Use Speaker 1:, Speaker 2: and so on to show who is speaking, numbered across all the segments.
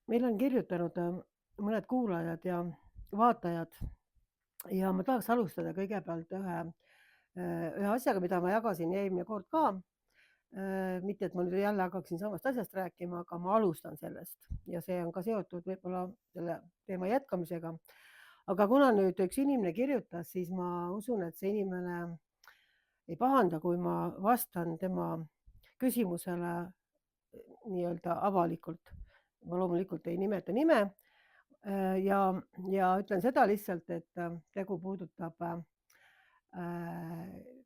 Speaker 1: Meil on kirjutanud mõned kuulajad ja vaatajad ja ma tahaks alustada kõigepealt ühe asjaga, mida ma jagasin eelmine kord ka. Mitte, et ma nüüd jälle hakkaksin samast asjast rääkima, aga ma alustan sellest ja see on ka seotud võib-olla selle teema jätkamisega. Aga kuna nüüd üks inimene kirjutas, siis ma usun, et see inimene ei pahanda, kui ma vastan tema küsimusele nii-öelda avalikult. Ma loomulikult ei nimeta nime. Ja ütlen seda lihtsalt, et tegu puudutab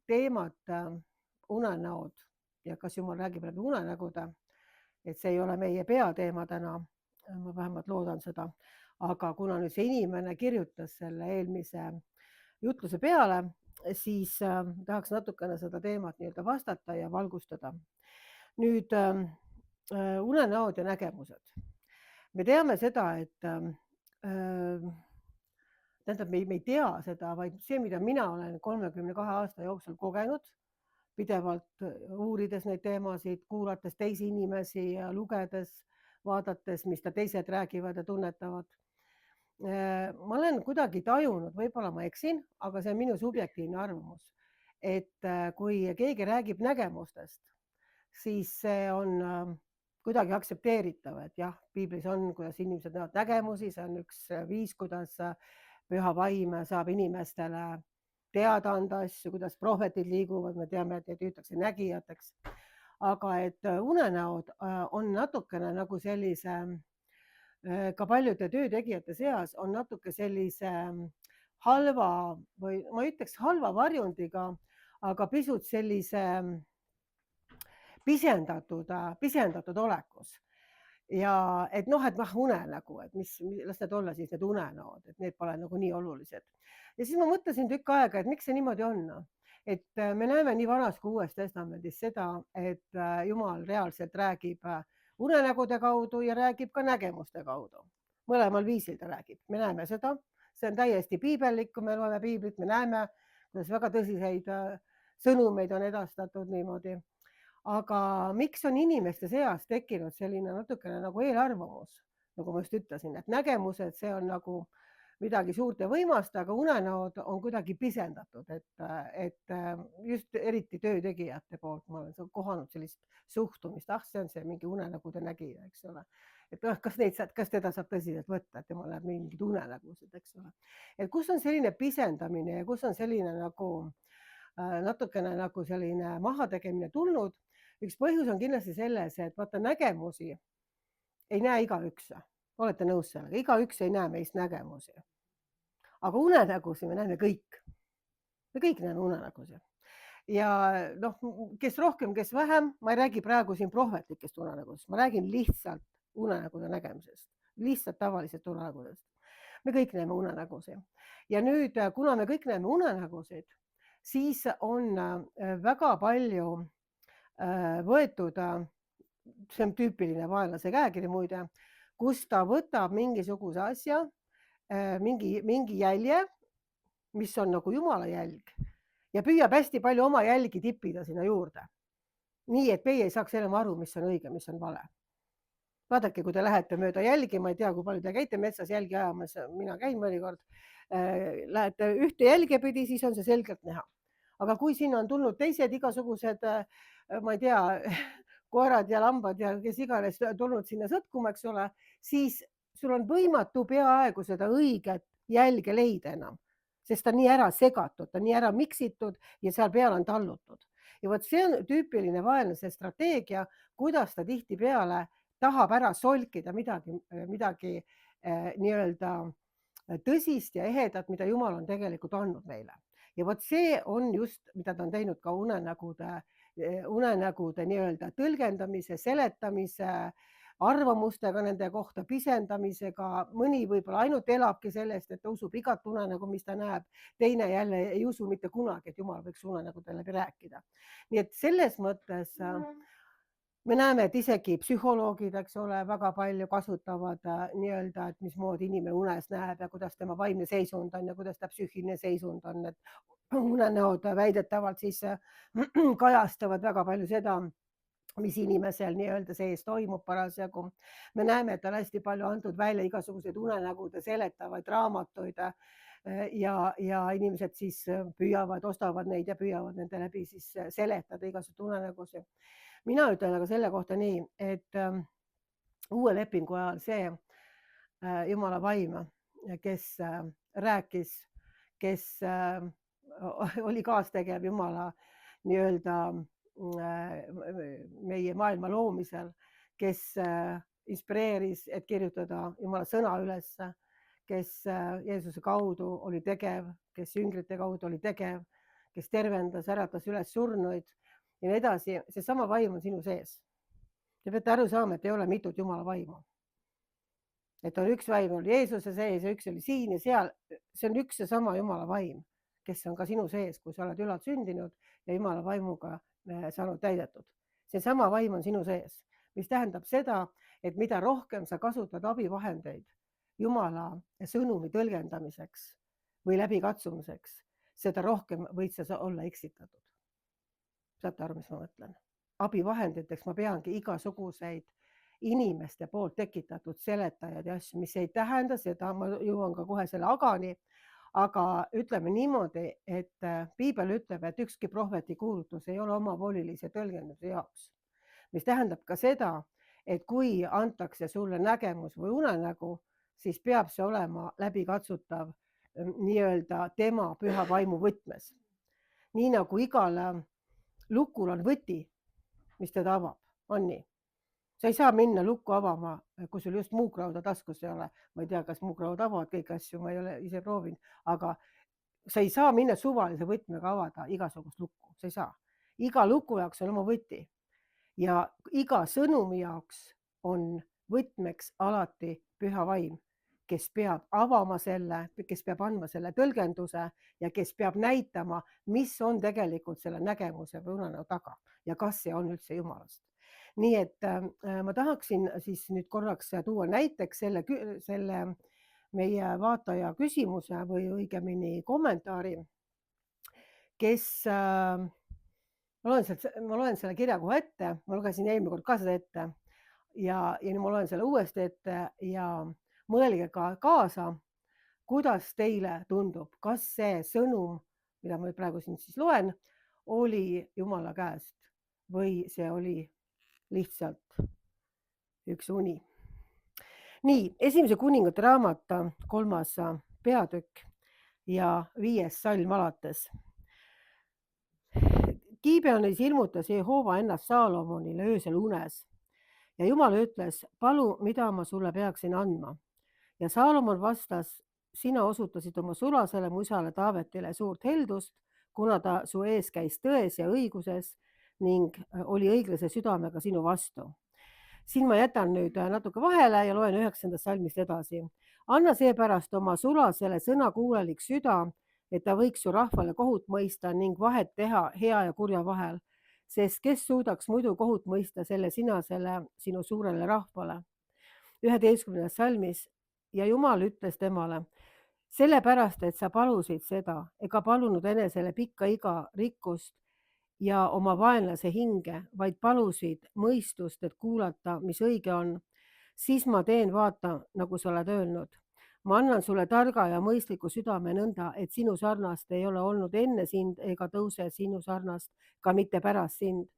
Speaker 1: teemat unenäod ja kas Jumal räägib läbi unenägude, et see ei ole meie peateema täna. Ma vähemalt loodan seda. Aga kuna nüüd see inimene kirjutas selle eelmise jutluse peale, siis tahaks natukene seda teemat nii-öelda vastata ja valgustada. Nüüd unenäod ja nägemused. Me teame seda, et tähendab, me ei tea seda, vaid see, mida mina olen 32 aasta jooksul kogenud, pidevalt uurides neid teemasid, kuulates teisi inimesi ja lugedes, vaadates, mis teised räägivad ja tunnetavad. Ma olen kuidagi tajunud, võib-olla ma eksin, aga see on minu subjektiivne arvamus, et kui keegi räägib nägemustest, siis see on kuidagi aktsepteeritav, et jah, piiblis on, kuidas inimesed näevad nägemusi, see on üks viis, kuidas püha vaim saab inimestele teada anda asju, kuidas prohvetid liiguvad, me teame, et neid hüütakse nägijateks. Aga et unenäod on natukene nagu sellise, ka paljude töötegijate seas on natuke sellise halva või ma ei ütleks halva varjundiga, aga pisut sellise pisendatud olekus. Ja et unenägu, et las need olla siis need unenäod, et need pole nagu nii olulised. Ja siis ma mõtlesin tükk aega, et miks see niimoodi on. Et me näeme nii Vanas kui Uues Testamendis seda, et Jumal reaalselt räägib unenägude kaudu ja räägib ka nägemuste kaudu. Mõlemal viisil ta räägib, me näeme seda, see on täiesti piibellik, kui me loeme piiblit, me näeme, kuidas väga tõsiseid sõnumeid on edastatud niimoodi. Aga miks on inimeste seas tekkinud selline natukene nagu eelarvamus, nagu ma just ütlesin, et nägemused, see on nagu midagi suurt ja võimast, aga unenäod on kuidagi pisendatud, et just eriti töötegijate poolt ma olen kohanud sellist suhtumist, see on see mingi unenägude nägija, eks ole. Et kas teda saab tõsiselt võtta, et temal läheb mingid unenägused, eks ole. Et kus on selline pisendamine ja kus on selline nagu natukene nagu selline mahategemine tulnud. Üks põhjus on kindlasti selles, et vaata nägemusi ei näe igaüks. Olete nõus sellega? Igaüks ei näe meist nägemusi. Aga unenägusi me näeme kõik. Me kõik näeme unenägusi. Ja kes rohkem, kes vähem, ma ei räägi praegu siin prohvetlikest unenägudest, ma räägin lihtsalt unenägude nägemisest, lihtsalt tavalisest unenägudest. Me kõik näeme unenägusi. Ja nüüd, kuna me kõik näeme unenägusid, siis on väga palju võetud, see on tüüpiline vaenlase käekiri muide, kus ta võtab mingisuguse asja, mingi jälje, mis on nagu Jumala jälg ja püüab hästi palju oma jälgi tippida sinna juurde. Nii, et meie ei saaks enam aru, mis on õige, mis on vale. Vaadake, kui te lähete mööda jälgi, ma ei tea, kui palju te käite metsas jälgi ajamas, mina käin mõnikord, lähete ühte jälge pidi, siis on see selgelt näha. Aga kui siin on tulnud teised igasugused, ma ei tea, koerad ja lambad ja kes iganes tulnud sinna sõtkuma, eks ole, siis sul on võimatu peaaegu seda õiget jälge leida enam, sest ta on nii ära segatud, ta on nii ära miksitud ja seal peal on tallutud. Ja vot see on tüüpiline vaenlase strateegia, kuidas ta tihtipeale tahab ära solkida midagi nii-öelda tõsist ja ehedat, mida Jumal on tegelikult andnud meile. Ja vot see on just, mida ta on teinud ka unenägude nii-öelda tõlgendamise, seletamise, arvamustega nende kohta, pisendamisega. Mõni võib-olla ainult elabki sellest, et ta usub igat unenägu, mis ta näeb. Teine jälle ei usu mitte kunagi, et Jumal võiks unenägude läbi rääkida. Nii et selles mõttes me näeme, et isegi psühholoogid, eks ole, väga palju kasutavad nii-öelda, et mismoodi inimene unes näeb ja kuidas tema vaimne seisund on ja kuidas ta psüühiline seisund on. Et unenäod väidetavalt siis kajastavad väga palju seda, mis inimesel nii-öelda sees toimub parasjagu. Me näeme, et on hästi palju antud välja igasuguseid unenägude seletavaid raamatuid ja inimesed siis püüavad, ostavad neid ja püüavad nende läbi siis seletada igasuguseid unenägusid. Mina ütlen aga selle kohta nii, et uue lepingu ajal see Jumala vaim, kes rääkis, kes oli kaastegev Jumala nii-öelda meie maailma loomisel, kes inspireeris, et kirjutada Jumala sõna üles, kes Jeesuse kaudu oli tegev, kes jüngrite kaudu oli tegev, kes tervendas, äratas üles surnuid ja nii edasi. Seesama vaim on sinu sees. Te peate aru saama, et ei ole mitut Jumala vaimu. Et on üks vaim oli Jeesuse sees ja üks oli siin ja seal. See on üks ja sama Jumala vaim, kes on ka sinu sees, kui sa oled ülalt sündinud ja Jumala vaimuga saanud täidetud. Seesama vaim on sinu sees, mis tähendab seda, et mida rohkem sa kasutad abivahendeid Jumala sõnumi tõlgendamiseks või läbikatsumiseks, seda rohkem võid sa olla eksitatud. Saate aru, mis ma mõtlen? Abivahenditeks ma peangi igasuguseid inimeste poolt tekitatud seletajaid ja asju, mis ei tähenda seda, ma jõuan ka kohe selle agani, aga ütleme niimoodi, et piibel ütleb, et ükski prohveti kuulutus ei ole omavolilise tõlgenduse jaoks. Mis tähendab ka seda, et kui antakse sulle nägemus või unenägu, siis peab see olema läbikatsutav nii-öelda tema püha vaimu võtmes. Nii nagu igal lukul on võti, mis teda avab, on nii. Sa ei saa minna lukku avama, kui sul just muukrauda taskus ei ole. Ma ei tea, kas muukraud avavad kõiki asju, ma ei ole ise proovinud, aga sa ei saa minna suvalise võtmega avada igasugust lukku, sa ei saa. Iga luku jaoks on oma võti ja iga sõnumi jaoks on võtmeks alati püha vaim, kes peab avama selle, kes peab andma selle tõlgenduse ja kes peab näitama, mis on tegelikult selle nägemuse või unenäo taga ja kas see on üldse Jumalast. Nii et ma tahaksin siis nüüd korraks tuua näiteks selle meie vaataja küsimuse või õigemini kommentaari, kes, ma loen selle kirja kohe ette, ma lugesin eelmine kord ka seda ette ja nüüd ma loen selle uuesti ette ja mõelge ka kaasa, kuidas teile tundub, kas see sõnum, mida ma praegu siin siis loen, oli Jumala käest või see oli lihtsalt üks uni. Nii, Esimese kuningate raamat 3. peatükk ja 5. salm alates. Gibeonis ilmutas Jehova ennast Saalomonile öösel unes ja Jumal ütles, palu, mida ma sulle peaksin andma. Ja Saalomon vastas, sina osutasid oma sulasele mu isale Taavetile suurt heldust, kuna ta su ees käis tões ja õiguses ning oli õiglase südamega sinu vastu. Siin ma jätan nüüd natuke vahele ja loen 9. salmist edasi. Anna seepärast oma sulasele sõnakuulelik süda, et ta võiks su rahvale kohut mõista ning vahet teha hea ja kurja vahel, sest kes suudaks muidu kohut mõista selle sinasele sinu suurele rahvale. 11. salmis ja Jumal ütles temale, sellepärast, et sa palusid seda ega palunud enesele pikka iga rikkust ja oma vaenlase hinge, vaid palusid mõistust, et kuulata, mis õige on, siis ma teen vaata, nagu sa oled öelnud. Ma annan sulle targa ja mõistliku südame nõnda, et sinu sarnast ei ole olnud enne sind ega tõuse sinu sarnast ka mitte pärast sind.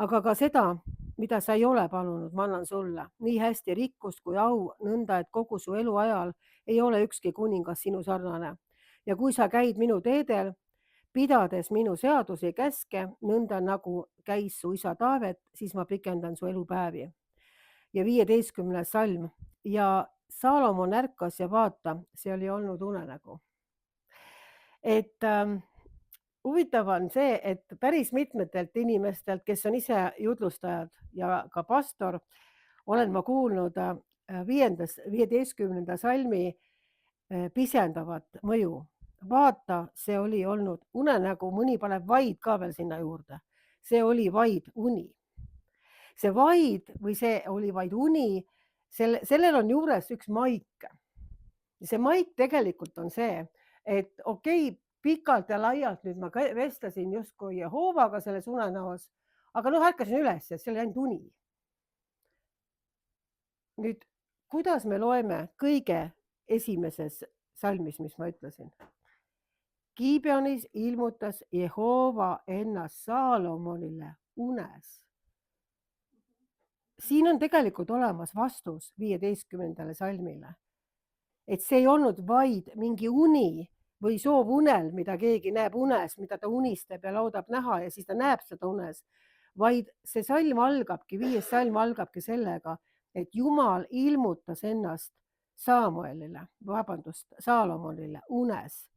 Speaker 1: Aga ka seda, mida sa ei ole palunud, ma annan sulle, nii hästi rikkust kui au, nõnda, et kogu su elu ajal ei ole ükski kuningas sinu sarnane. Ja kui sa käid minu teedel, pidades minu seadusi ja käske, nõnda nagu käis su isa Taavet, siis ma pikendan su elupäevi. Ja 15. salm ja Saalomon ärkas ja vaata, see oli olnud unenägu. Et huvitav on see, et päris mitmetelt inimestelt, kes on ise jutlustajad ja ka pastor, olen ma kuulnud 15. salmi pisendavat mõju. Vaata, see oli olnud unenägu, mõni paneb vaid ka veel sinna juurde. See oli vaid uni. See vaid või see oli vaid uni, sellel on juures üks maik. See maik tegelikult on see, et okei, pikalt ja laialt nüüd ma vestlesin justkui Jehovaga selles unenäos, aga noh, ärkasin üles, et see oli ainult uni. Nüüd, kuidas me loeme kõige esimeses salmis, mis ma ütlesin? Gibeonis ilmutas Jehova ennast Saalomonile unes. Siin on tegelikult olemas vastus 15. salmile. Et see ei olnud vaid mingi uni või soovunel, mida keegi näeb unes, mida ta unistab ja loodab näha ja siis ta näeb seda unes, vaid see salm algabki, 5. salm algabki sellega, et Jumal ilmutas ennast Saalomonile unes.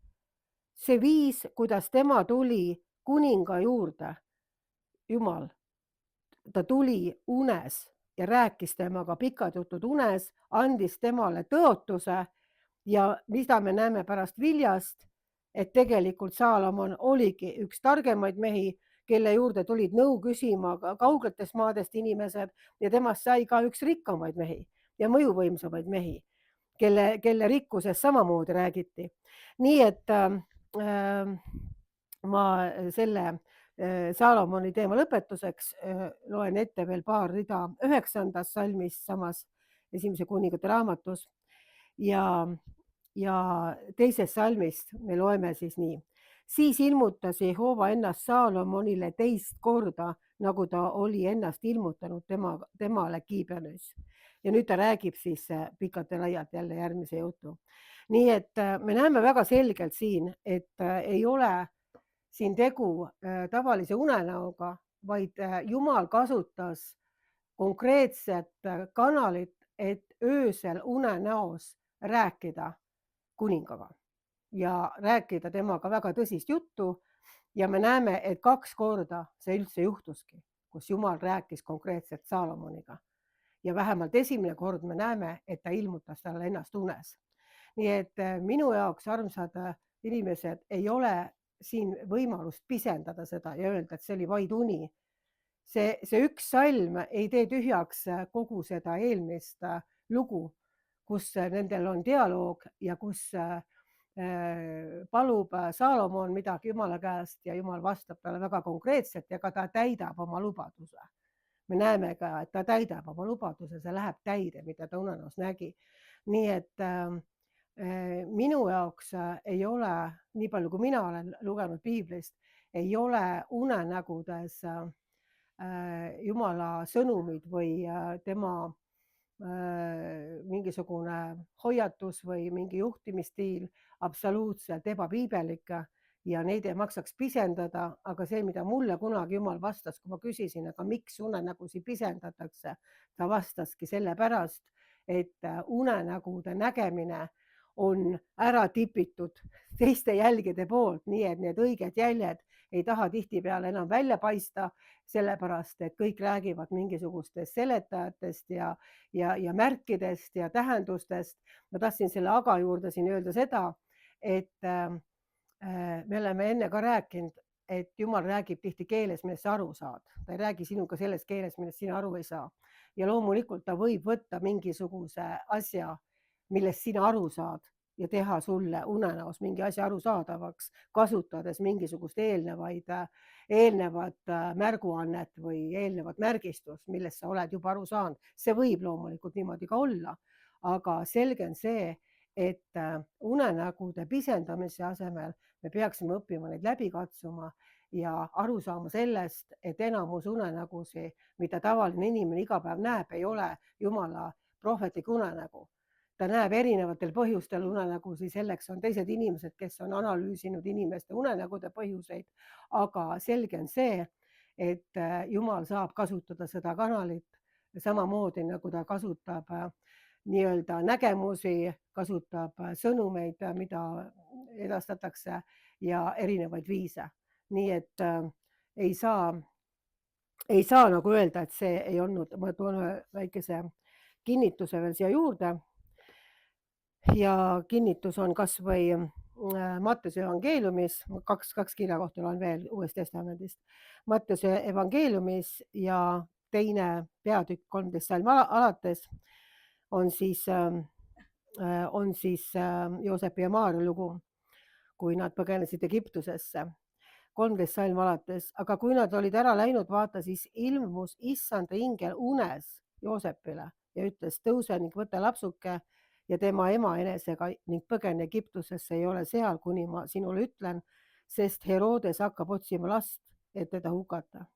Speaker 1: See viis, kuidas tema tuli kuninga juurde, Jumal, ta tuli unes ja rääkis temaga pikad jutud unes, andis temale tõotuse ja mida me näeme pärast viljast, et tegelikult Saalomon oligi üks targemaid mehi, kelle juurde tulid nõu küsima kaugetest maadest inimesed ja temast sai ka üks rikkamaid mehi ja mõjuvõimsamaid mehi, kelle rikkusest samamoodi räägiti. Nii et ma selle Saalomoni teema lõpetuseks loen ette veel paar rida 9. salmist samas Esimese kuningate raamatus ja 2. salmist me loeme siis nii. Siis ilmutas Jehova ennast Saalomonile teist korda, nagu ta oli ennast ilmutanud temale Gibeonis. Ja nüüd ta räägib siis pikalt ja laialt jälle järgmise jutu. Nii et me näeme väga selgelt siin, et ei ole siin tegu tavalise unenäoga, vaid Jumal kasutas konkreetset kanalit, et öösel unenäos rääkida kuningaga ja rääkida temaga väga tõsist juttu. Ja me näeme, et 2 korda see üldse juhtuski, kus Jumal rääkis konkreetselt Saalomoniga. Ja vähemalt esimene kord me näeme, et ta ilmutas talle ennast unes. Nii et minu jaoks, armsad inimesed, ei ole siin võimalust pisendada seda ja öelda, et see oli vaid uni. See üks salm ei tee tühjaks kogu seda eelmist lugu, kus nendel on dialoog ja kus palub Saalomon midagi Jumala käest ja Jumal vastab talle väga konkreetselt ja ka ta täidab oma lubaduse. Me näeme ka, et ta täidab oma lubaduse, see läheb täide, mida ta unenäos nägi. Nii et minu jaoks ei ole, nii palju kui mina olen lugenud piiblist, ei ole unenägudes Jumala sõnumid või tema mingisugune hoiatus või mingi juhtimisstiil absoluutselt ebapiibelik ja neid ei maksaks pisendada, aga see, mida mulle kunagi Jumal vastas, kui ma küsisin, aga miks unenägusid pisendatakse, ta vastaski sellepärast, et unenägude nägemine on ära tipitud teiste jälgede poolt, nii et need õiged jäljed ei taha tihtipeale enam välja paista, sellepärast et kõik räägivad mingisugustest seletajatest ja märkidest ja tähendustest. Ma tahtsin selle aga juurde siin öelda seda, et me oleme enne ka rääkinud, et Jumal räägib tihti keeles, millest sa aru saad. Ta ei räägi sinuga selles keeles, millest sina aru ei saa. Ja loomulikult ta võib võtta mingisuguse asja, millest sina aru saad ja teha sulle unenäos mingi asja arusaadavaks, kasutades mingisugust eelnevat märguannet või eelnevat märgistust, millest sa oled juba aru saanud. See võib loomulikult niimoodi ka olla, aga selge on see, et unenägude pisendamise asemel me peaksime õppima neid läbi katsuma ja aru saama sellest, et enamus unenägusi, mida tavaline inimene iga päev näeb, ei ole Jumala prohvetlik unenägu. Ta näeb erinevatel põhjustel unenägusid, selleks on teised inimesed, kes on analüüsinud inimeste unenägude põhjuseid, aga selge on see, et Jumal saab kasutada seda kanalit samamoodi, nagu ta kasutab nii-öelda nägemusi, kasutab sõnumeid, mida edastatakse ja erinevaid viise. Nii et ei saa nagu öelda, et see ei olnud, ma toon väikese kinnituse veel siia juurde. Ja kinnitus on kas või Matteuse evangeeliumis, kaks kirjakohta loen veel Uuest Testamendist. Matteuse evangeeliumis ja 2. peatükk 13 salm alates on siis Joosepi ja Maarja lugu, kui nad põgenesid Egiptusesse. 13 salm alates, aga kui nad olid ära läinud, vaata, siis ilmus issanda ingel unes Joosepile ja ütles, tõuse ning võta lapsuke ja tema ema enesega ning põgene Egiptusesse, ei ole seal, kuni ma sinule ütlen, sest Herodes hakkab otsima last, et teda hukata.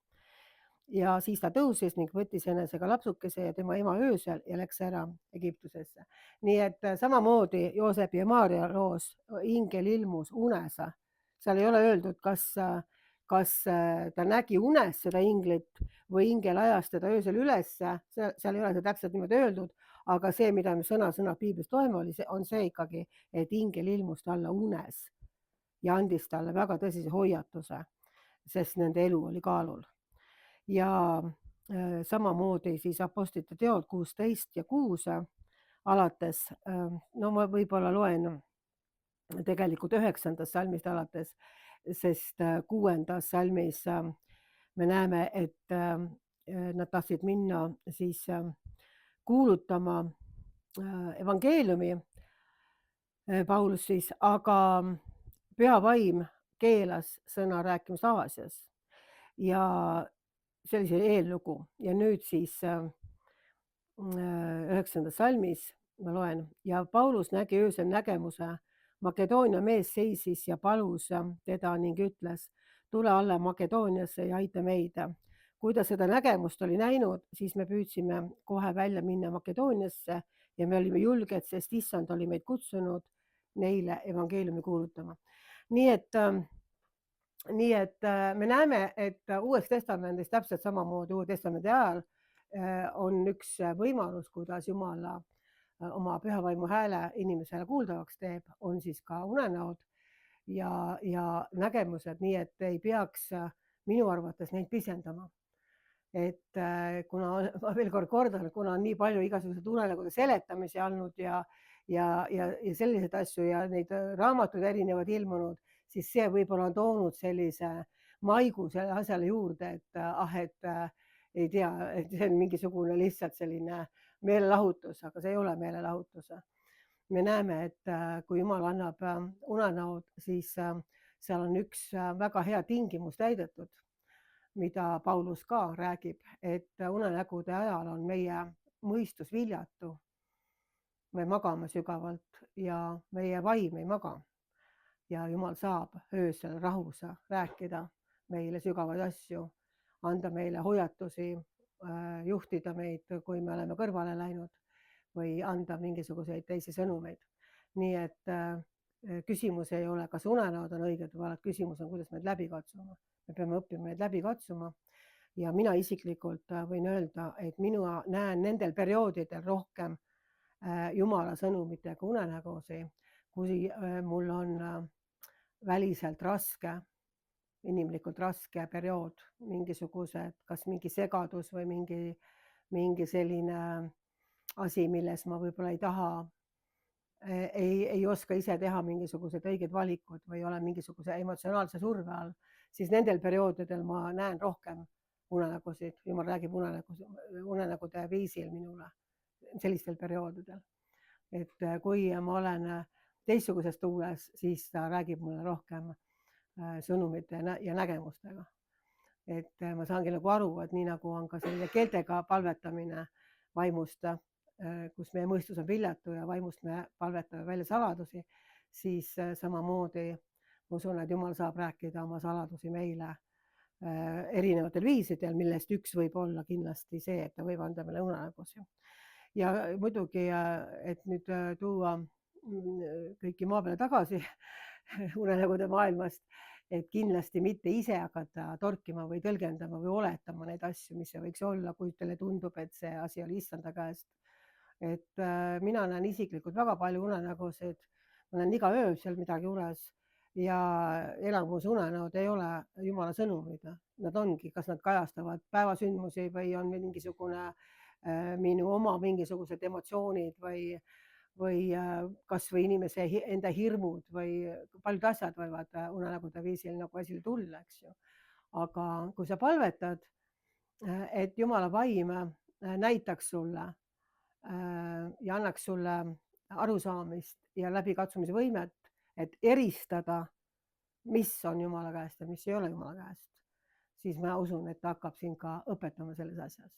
Speaker 1: Ja siis ta tõusis ning võttis enesega lapsukese ja tema ema öösel ja läks ära Egiptusesse. Nii et samamoodi Joosepi ja Maarja loos ingel ilmus unes. Seal ei ole öeldud, kas ta nägi unes seda inglit või ingel ajas teda öösel ülesse, seal ei ole see täpselt niimoodi öeldud, aga see, mida me sõna-sõnalt piiblist loeme, on see ikkagi, et ingel ilmus talle unes ja andis talle väga tõsise hoiatuse, sest nende elu oli kaalul. Ja samamoodi siis Apostlite teod 16 ja 6 alates, no ma võib-olla loen tegelikult 9. salmist alates, sest 6. salmis me näeme, et nad tahtsid minna siis kuulutama evangeeliumi, Paulus siis, aga püha vaim keelas sõna rääkimist Aasias ja see oli see eellugu ja nüüd siis 9. salmis ma loen ja Paulus nägi öösel nägemuse. Makedoonia mees seisis ja palus teda ning ütles, tule alla Makedooniasse ja aita meid. Kui ta seda nägemust oli näinud, siis me püüdsime kohe välja minna Makedooniasse ja me olime julged, sest issand oli meid kutsunud neile evangeeliumi kuulutama. Nii et me näeme, et Uues Testamendis täpselt samamoodi Uue Testamendi ajal on üks võimalus, kuidas Jumala oma püha vaimu hääle inimesele kuuldavaks teeb, on siis ka unenäod ja nägemused, nii et ei peaks minu arvates neid pisendama. Et kuna ma veel kord kordan, kuna on nii palju igasuguseid unenägude seletamisi olnud ja selliseid asju ja neid raamatuid erinevaid ilmunud, siis see võib-olla on toonud sellise maigu selle asjale juurde, et ei tea, et see on mingisugune lihtsalt selline meelelahutus, aga see ei ole meelelahutus. Me näeme, et kui Jumal annab unenäod, siis seal on üks väga hea tingimus täidetud, mida Paulus ka räägib, et unenägude ajal on meie mõistus viljatu. Me magame sügavalt ja meie vaim ei maga. Ja Jumal saab öösel rahus rääkida meile sügavaid asju, anda meile hoiatusi, juhtida meid, kui me oleme kõrvale läinud või anda mingisuguseid teisi sõnumeid. Nii et küsimus ei ole, kas unenäod on õiged, vaid küsimus on, kuidas me need läbi katsume. Me peame õppima neid läbi katsuma ja mina isiklikult võin öelda, et mina näen nendel perioodidel rohkem Jumala sõnumitega unenägusid, kui mul on väliselt raske, inimlikult raske periood, mingisugused, kas mingi segadus või mingi selline asi, milles ma võib-olla ei taha, ei oska ise teha mingisuguseid õigeid valikuid või olen mingisuguse emotsionaalse surve all, siis nendel perioodidel ma näen rohkem unenägusid. Jumal räägib unenägude viisil minule sellistel perioodidel. Et kui ma olen teistsuguses tuules, siis ta räägib mulle rohkem sõnumite ja nägemustega. Et ma saangi nagu aru, et nii nagu on ka selline keeltega palvetamine vaimust, kus meie mõistus on viljatu ja vaimust me palvetame välja saladusi, siis samamoodi ma usun, et Jumal saab rääkida oma saladusi meile erinevatel viisidel, millest üks võib olla kindlasti see, et ta võib anda meile unenägusid. Ja muidugi, et nüüd tuua kõiki maa peale tagasi unenägude maailmast, et kindlasti mitte ise hakata torkima või tõlgendama või oletama neid asju, mis see võiks olla, kui teile tundub, et see asi oli issanda käest. Et mina näen isiklikult väga palju unenägusid, ma näen iga öö seal midagi unes ja enamus unenäod ei ole Jumala sõnumid. Nad ongi, kas nad kajastavad päevasündmusi või on mingisugune minu oma mingisugused emotsioonid või kas või inimese enda hirmud või paljud asjad võivad unenägude viisil nagu esile tulla, eks ju. Aga kui sa palvetad, et Jumala vaim näitaks sulle ja annaks sulle arusaamist ja läbikatsumise võimet, et eristada mis on Jumala käest ja mis ei ole Jumala käest, siis ma usun, et ta hakkab sind ka õpetama selles asjas.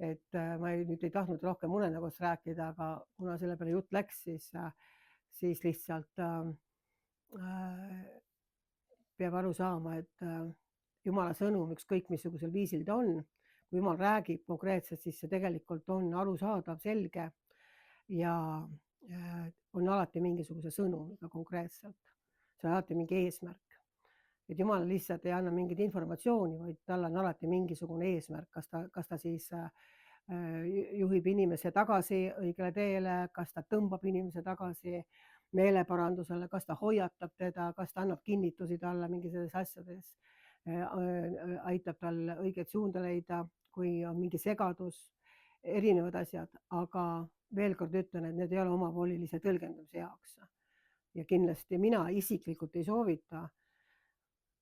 Speaker 1: Et ma nüüd ei tahtnud rohkem unenägust rääkida, aga kuna selle peale jutt läks, siis lihtsalt peab aru saama, et Jumala sõnum, ükskõik missugusel viisil ta on, kui Jumal räägib konkreetselt, siis see tegelikult on arusaadav, selge ja on alati mingisuguse sõnumiga konkreetselt. See on alati mingi eesmärk. Et Jumal lihtsalt ei anna mingit informatsiooni, vaid tal on alati mingisugune eesmärk, kas ta siis juhib inimese tagasi õigele teele, kas ta tõmbab inimese tagasi meeleparandusele, kas ta hoiatab teda, kas ta annab kinnitusi talle mingi selles asjades, aitab tal õiget suunda leida, kui on mingi segadus, erinevad asjad, aga veel kord ütlen, et need ei ole omavolilise tõlgendamise jaoks. Ja kindlasti mina isiklikult ei soovita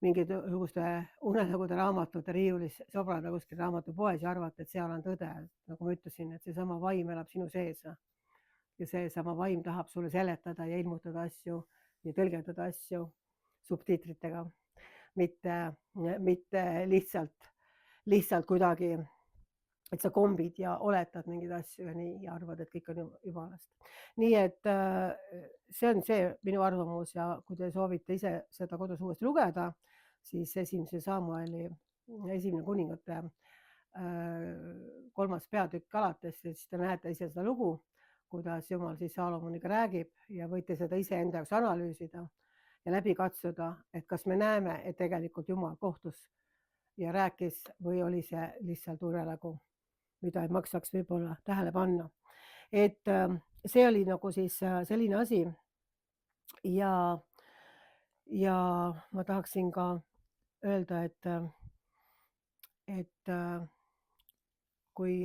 Speaker 1: mingisuguste unenägude raamatute riiulis sobrada kuskil raamatupoes ja arvata, et seal on tõde. Nagu ma ütlesin, et seesama vaim elab sinu sees ja seesama vaim tahab sulle seletada ja ilmutada asju ja tõlgendada asju subtiitritega, mitte lihtsalt kuidagi, et sa kombid ja oletad mingeid asju ja arvad, et kõik on Jumalast. Nii et see on see minu arvamus ja kui te soovite ise seda kodus uuesti lugeda, siis esimese Samueli, esimene kuningate 3. peatükk alates, siis te näete ise seda lugu, kuidas Jumal siis Saalomoniga räägib ja võite seda ise enda jaoks analüüsida ja läbi katsuda, et kas me näeme, et tegelikult Jumal kohtus ja rääkis või oli see lihtsalt unenägu, mida ei maksaks võib-olla tähele panna. Et see oli nagu siis selline asi ja ma tahaksin ka öelda, et kui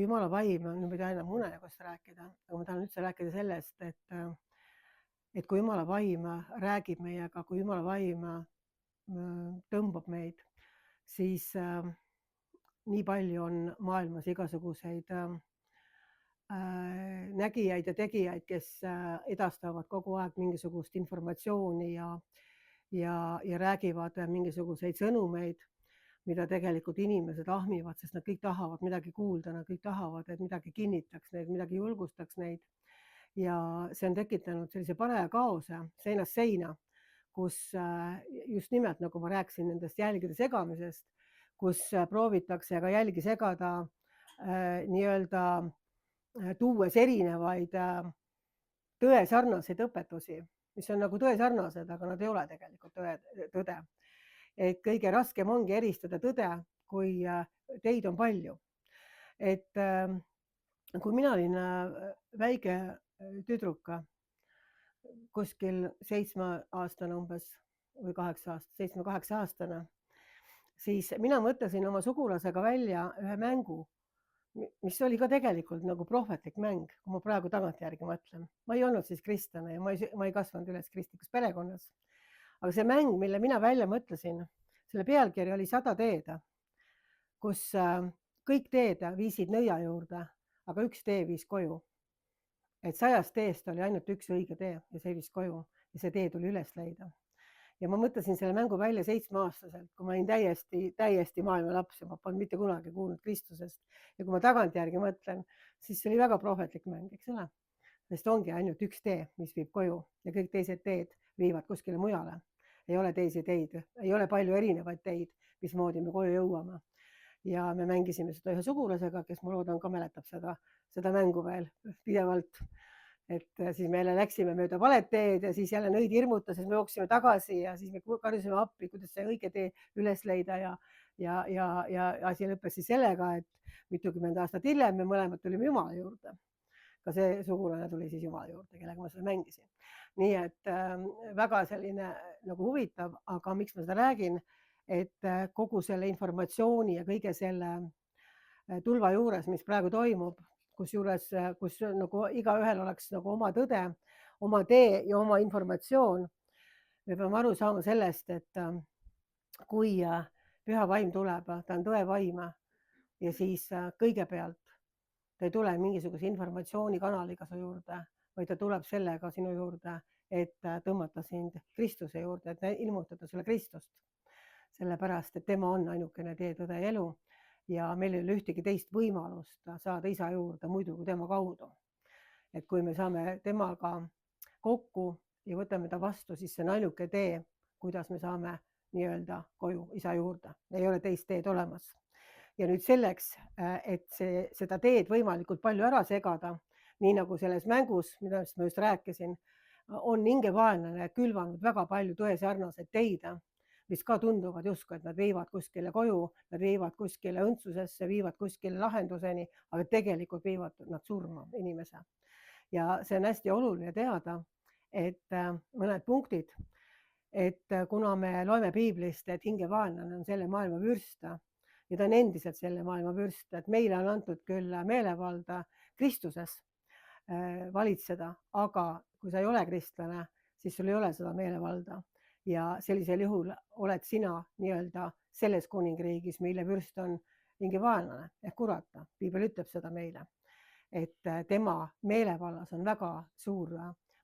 Speaker 1: Jumala vaim, nüüd ma ei taha enam unenägust rääkida, aga ma tahan üldse rääkida sellest, et kui Jumala vaim räägib meiega, kui Jumala vaim tõmbab meid, siis nii palju on maailmas igasuguseid nägijaid ja tegijaid, kes edastavad kogu aeg mingisugust informatsiooni ja räägivad mingisuguseid sõnumeid, mida tegelikult inimesed ahmivad, sest nad kõik tahavad midagi kuulda, nad kõik tahavad, et midagi kinnitaks neid, midagi julgustaks neid. Ja see on tekitanud sellise paraja kaose seinast seina, kus just nimelt, nagu ma rääkisin nendest jälgide segamisest, kus proovitakse ka jälgi segada nii-öelda tuues erinevaid tõesarnaseid õpetusi, mis on nagu tõesarnased, aga nad ei ole tegelikult tõde. Et kõige raskem ongi eristada tõde, kui teid on palju. Et kui mina olin väike tüdruk, kuskil 7-aastane umbes või 7-8-aastane, siis mina mõtlesin oma sugulasega välja ühe mängu, mis oli ka tegelikult nagu prohvetlik mäng, kui ma praegu tagantjärgi mõtlen. Ma ei olnud siis kristlane ja ma ei kasvanud üles kristlikus perekonnas. Aga see mäng, mille mina välja mõtlesin, selle pealkiri oli 100 teed, kus kõik teed viisid nõia juurde, aga üks tee viis koju. Et 100 teest oli ainult üks õige tee ja see viis koju ja see tee tuli üles leida. Ja ma mõtlesin selle mängu välja 7-aastaselt, kui ma olin täiesti maailma laps ja ma polnud mitte kunagi kuulnud Kristusest. Ja kui ma tagantjärgi mõtlen, siis see oli väga prohvetlik mäng, eks ole? Sest ongi ainult üks tee, mis viib koju ja kõik teised teed viivad kuskile mujale. Ei ole teisi teid, ei ole palju erinevaid teid, mismoodi me koju jõuame. Ja me mängisime seda ühe sugulasega, kes ma loodan ka mäletab seda mängu veel pidevalt. Et siis me jälle läksime mööda valet teed ja siis jälle nõid hirmutas, siis me jooksime tagasi ja siis me karjusime appi, kuidas see õige tee üles leida ja asi lõppes siis sellega, et mitukümmend aastat hiljem me mõlemad tulime Jumala juurde. Ka see sugulane tuli siis Jumala juurde, kellega ma seda mängisin. Nii et väga selline nagu huvitav, aga miks ma seda räägin, et kogu selle informatsiooni ja kõige selle tulva juures, mis praegu toimub, kus nagu igaühel oleks nagu oma tõde, oma tee ja oma informatsioon. Me peame aru saama sellest, et kui püha vaim tuleb, ta on tõe vaim ja siis kõigepealt ta ei tule mingisuguse informatsioonikanaliga su juurde, vaid ta tuleb sellega sinu juurde, et tõmmata sind Kristuse juurde, et ilmutada sulle Kristust. Sellepärast, et tema on ainukene tee, tõde ja elu ja meil ei ole ühtegi teist võimalust saada isa juurde muidu kui tema kaudu. Et kui me saame temaga kokku ja võtame ta vastu, siis see on ainuke tee, kuidas me saame nii-öelda koju isa juurde. Ei ole teist teed olemas. Ja nüüd selleks, et seda teed võimalikult palju ära segada, nii nagu selles mängus, millest ma just rääkisin, on hingevaenlane külvanud väga palju tõesarnaseid teid, mis ka tunduvad justkui, et nad viivad kuskile koju, nad viivad kuskile õndsusesse, viivad kuskile lahenduseni, aga tegelikult viivad nad surma inimese. Ja see on hästi oluline teada, et mõned punktid, et kuna me loeme piiblist, et hingevaenlane on selle maailma vürst ja ta on endiselt selle maailma vürst, et meile on antud küll meelevalda Kristuses valitseda, aga kui sa ei ole kristlane, siis sul ei ole seda meelevalda ja sellisel juhul oled sina nii-öelda selles kuningriigis, mille vürst on hingevaenlane ehk kurata. Piibel ütleb seda meile, et tema meelevallas on väga suur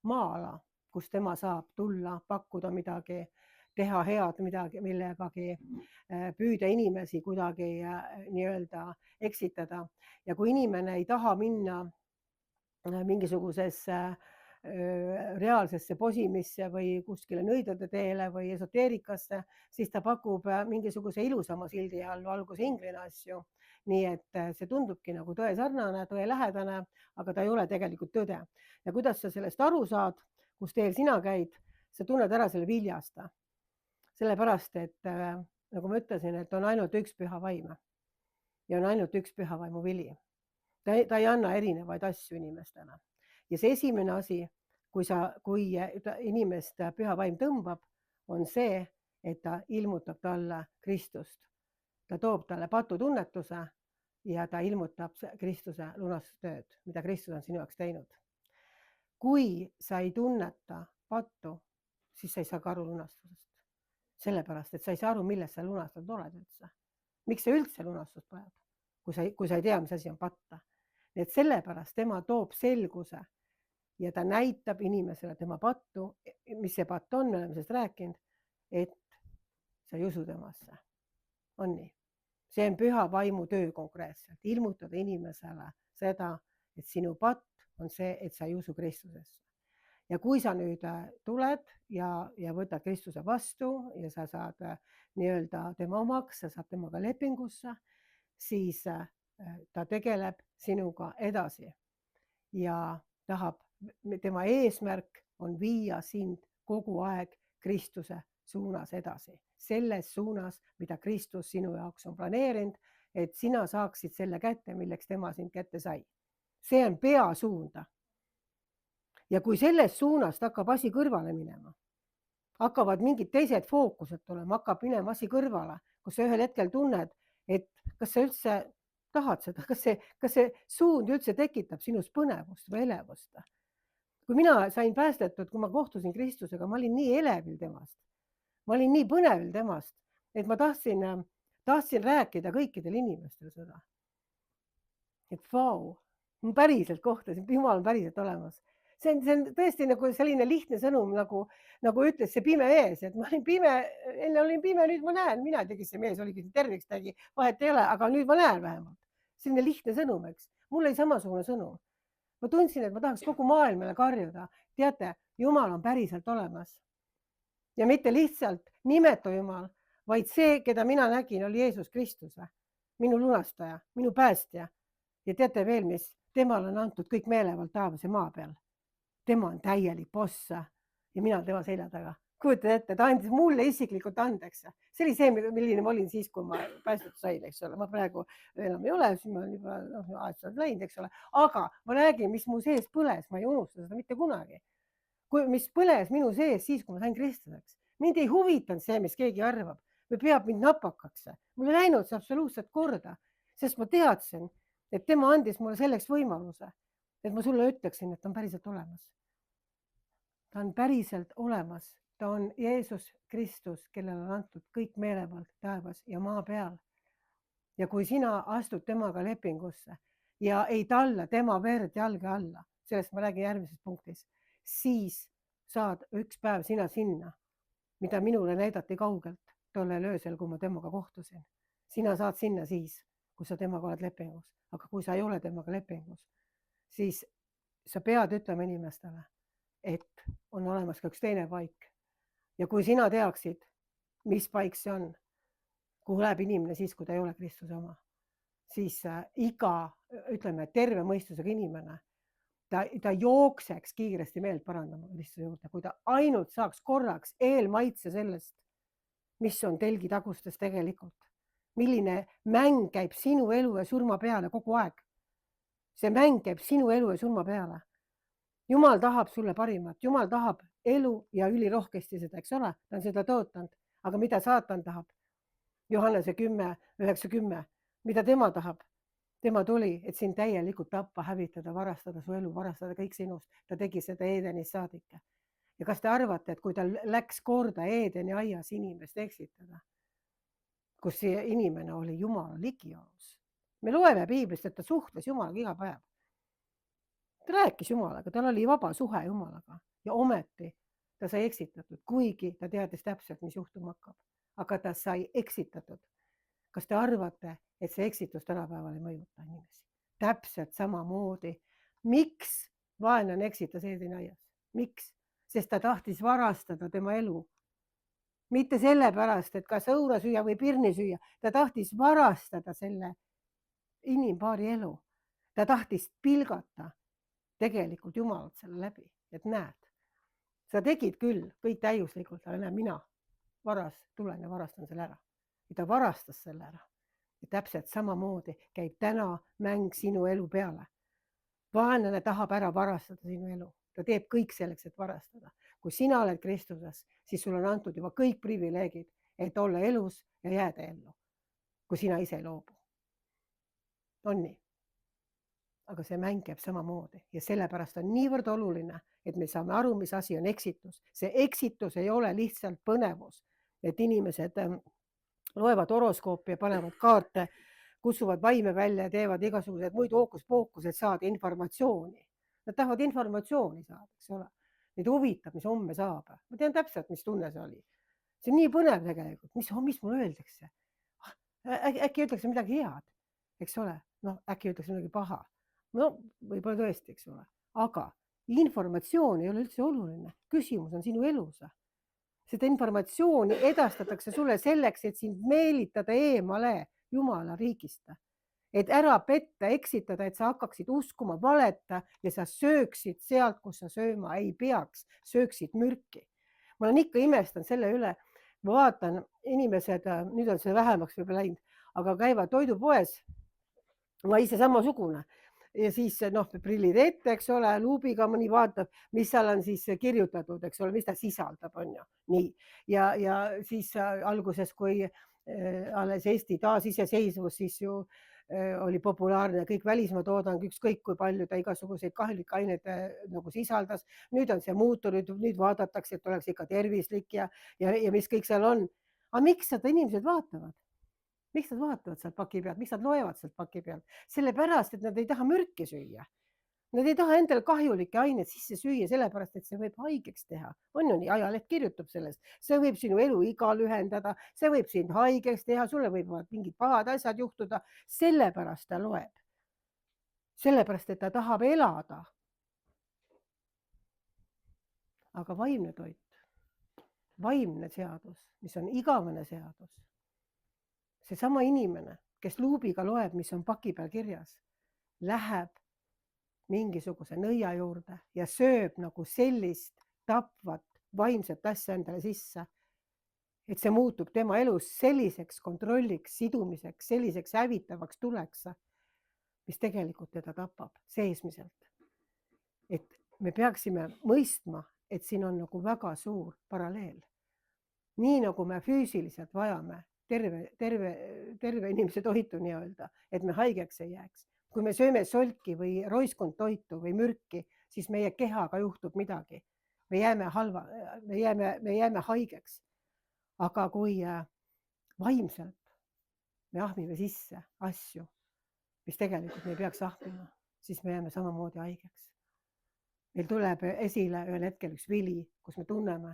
Speaker 1: maa-ala, kus tema saab tulla, pakkuda midagi, teha head midagi, millegagi püüda inimesi kuidagi nii-öelda eksitada. Ja kui inimene ei taha minna mingisugusesse reaalsesse posimisse või kuskile nõidade teele või esoteerikasse, siis ta pakub mingisuguse ilusama sildi all valguse inglina asju. Nii et see tundubki nagu tõe sarnane, tõe lähedane, aga ta ei ole tegelikult tõde. Ja kuidas sa sellest aru saad, kus teel sina käid, sa tunned ära selle viljast. Sellepärast, et nagu ma ütlesin, et on ainult üks püha vaim ja on ainult üks püha vaimu vili. Ta ei anna erinevaid asju inimestele. Ja see esimene asi, kui inimest püha vaim tõmbab, on see, et ta ilmutab talle Kristust. Ta toob talle patutunnetuse ja ta ilmutab Kristuse lunastustööd, mida Kristus on sinu jaoks teinud. Kui sa ei tunneta pattu, siis sa ei saa ka aru lunastusest. Sellepärast, et sa ei saa aru, millest sa lunastatud oled üldse. Miks sa üldse lunastust vajad, kui sa ei tea, mis asi on patta. Et sellepärast tema toob selguse ja ta näitab inimesele tema pattu, mis see patt on, me oleme sellest rääkinud, et sa ei usu temasse. On nii. See on püha vaimu töö konkreetselt. Ilmutada inimesele seda, et sinu patt on see, et sa ei usu Kristusesse. Ja kui sa nüüd tuled ja võtad Kristuse vastu ja sa saad nii-öelda tema omaks, sa saad temaga lepingusse, siis ta tegeleb sinuga edasi ja tema eesmärk on viia sind kogu aeg Kristuse suunas edasi. Selles suunas, mida Kristus sinu jaoks on planeerinud, et sina saaksid selle kätte, milleks tema sind kätte sai. See on peasuunda. Ja kui selles suunast hakkab asi kõrvale minema, hakkavad mingid teised fookused tulema, hakkab minema asi kõrvale, kus sa ühel hetkel tunned, et kas sa üldse tahad seda, kas see suund üldse tekitab sinus põnevust või elevust. Kui mina sain päästetud, kui ma kohtusin Kristusega, ma olin nii elevil temast. Ma olin nii põnevil temast, et ma tahtsin rääkida kõikidel inimestel seda. Et vau, ma päriselt kohtasin, Jumal on päriselt olemas. See on tõesti nagu selline lihtne sõnum, nagu ütles see pime mees, et ma olin pime, enne olin pime, nüüd ma näen, mina ei tea, kes see mees oligi, terviks tegi, vahet ei ole, aga nüüd ma näen vähemalt. Selline lihtne sõnum, eks. Mul oli samasugune sõnum. Ma tundsin, et ma tahaks kogu maailmale karjuda. Teate, Jumal on päriselt olemas. Ja mitte lihtsalt nimetu Jumal, vaid see, keda mina nägin, oli Jeesus Kristus, minu lunastaja, minu päästja. Ja teate veel, mis temal on antud kõik meelevald taevas ja maa peal. Tema on täielik boss ja mina tema selja taga. Kujutad ette, ta andis mulle isiklikult andeks. See oli see, milline ma olin siis, kui ma päästetud sain, eks ole. Ma praegu enam ei ole, siis ma olen juba aastad läinud, eks ole. Aga ma nägin, mis mu sees põles, ma ei unusta seda mitte kunagi. Mis põles minu sees siis, kui ma sain Kristuseks. Mind ei huvitanud see, mis keegi arvab või peab mind napakaks. Mul ei läinud see absoluutselt korda, sest ma teadsin, et tema andis mulle selleks võimaluse, et ma sulle ütleksin, et ta on päriselt olemas. Ta on päriselt olemas. Ta on Jeesus Kristus, kellel on antud kõik meelevald taevas ja maa peal. Ja kui sina astud temaga lepingusse ja ei talla tema verd jalge alla, sellest ma räägin järgmises punktis, siis saad üks päev sina sinna, mida minule näidati kaugelt tollel öösel, kui ma temaga kohtusin. Sina saad sinna siis, kui sa temaga oled lepingus. Aga kui sa ei ole temaga lepingus, siis sa pead ütlema inimestele, et on olemas ka üks teine paik. Ja kui sina teaksid, mis paik see on, kuhu läheb inimene siis, kui ta ei ole Kristuse oma, siis iga, ütleme, terve mõistusega inimene, ta jookseks kiiresti meelt parandama Kristuse juurde, kui ta ainult saaks korraks eelmaitse sellest, mis on telgitagustes tegelikult. Milline mäng käib sinu elu ja surma peale kogu aeg. See mäng käib sinu elu ja surma peale. Jumal tahab sulle parimat, Jumal tahab elu ja ülirohkesti seda, eks ole, ta on seda tõotanud. Aga mida saatan tahab? Johannese 10:9-10, mida tema tahab? Tema tuli, et sind täielikult tappa, hävitada, varastada su elu, varastada kõik sinust. Ta tegi seda Eedenis saadike. Ja kas te arvate, et kui ta läks korda Eedeni aias inimest eksitada, kus see inimene oli Jumala ligiolus? Me loeme piiblist, et ta suhtles Jumalaga iga päev. Ta rääkis Jumalaga, tal oli vaba suhe Jumalaga ja ometi ta sai eksitatud, kuigi ta teadis täpselt, mis juhtuma hakkab. Aga ta sai eksitatud. Kas te arvate, et see eksitus tänapäeval ei mõjuta inimesi? Täpselt samamoodi. Miks vaenlane eksitas Eedeni aias? Miks? Sest ta tahtis varastada tema elu. Mitte sellepärast, et kas õura süüa või pirni süüa. Ta tahtis varastada selle inimpaari elu. Ta tahtis pilgata tegelikult Jumalat selle läbi, et näed, sa tegid küll kõik täiuslikult, aga näe, mina tulen ja varastan selle ära. Ja ta varastas selle ära. Ja täpselt samamoodi käib täna mäng sinu elu peale. Vaenlane tahab ära varastada sinu elu. Ta teeb kõik selleks, et varastada. Kui sina oled Kristuses, siis sul on antud juba kõik privileegid, et olla elus ja jääda ellu, kui sina ise ei loobu. On nii? Aga see mäng käib samamoodi ja sellepärast on niivõrd oluline, et me saame aru, mis asi on eksitus. See eksitus ei ole lihtsalt põnevus, et inimesed loevad horoskoopi ja panevad kaarte, kutsuvad vaime välja ja teevad igasugused muid hookuspookused, saada informatsiooni. Nad tahavad informatsiooni saada, eks ole. Neid huvitab, mis homme saab. Ma tean täpselt, mis tunne see oli. See on nii põnev tegelikult. Mis mulle öeldakse? Äkki öeldakse midagi head, eks ole. No äkki öeldakse midagi paha. No võib-olla tõesti, eks ole. Aga informatsioon ei ole üldse oluline. Küsimus on sinu elus. Seda informatsiooni edastatakse sulle selleks, et sind meelitada eemale Jumala riigist. Et ära petta, eksitada, et sa hakkaksid uskuma valeta ja sa sööksid sealt, kus sa sööma ei peaks, sööksid mürki. Ma olen ikka imestanud selle üle, ma vaatan inimesed, nüüd on see vähemaks võib-olla läinud, aga käivad toidupoes, ma ise samasugune. Ja siis prillid ette, eks ole, luubiga mõni vaatab, mis seal on siis kirjutatud, eks ole, mis ta sisaldab, on ju. Nii. Ja siis alguses, kui alles Eesti taasiseseisvus, siis ju oli populaarne kõik välismaa toodang, ükskõik kui palju ta igasuguseid kahjulikke aineid nagu sisaldas. Nüüd on see muutunud, nüüd vaadatakse, et oleks ikka tervislik ja mis kõik seal on. Aga miks seda inimesed vaatavad? Miks nad vaatavad sealt paki pealt? Miks nad loevad sealt paki pealt? Sellepärast, et nad ei taha mürki süüa. Nad ei taha endale kahjulikke aineid sisse süüa, sellepärast, et see võib haigeks teha. On ju nii, ajaleht kirjutab sellest. See võib sinu elu iga lühendada, see võib sind haigeks teha, sulle võivad mingid pahad asjad juhtuda. Sellepärast ta loeb. Sellepärast, et ta tahab elada. Aga vaimne toit, vaimne seadus, mis on igavene seadus, seesama inimene, kes luubiga loeb, mis on paki peal kirjas, läheb mingisuguse nõia juurde ja sööb nagu sellist tapvat vaimset asja endale sisse, et see muutub tema elus selliseks kontrolliks, sidumiseks, selliseks hävitavaks tuleks, mis tegelikult teda tapab seesmiselt. Et me peaksime mõistma, et siin on nagu väga suur paralleel. Nii nagu me füüsiliselt vajame terve inimese toitu nii-öelda, et me haigeks ei jääks. Kui me sööme solki või roiskund toitu või mürki, siis meie kehaga juhtub midagi. Me jääme haigeks. Aga kui vaimselt me ahmime sisse asju, mis tegelikult me ei peaks ahmima, siis me jääme samamoodi haigeks. meil tuleb esile ühel hetkel üks vili, kus me tunneme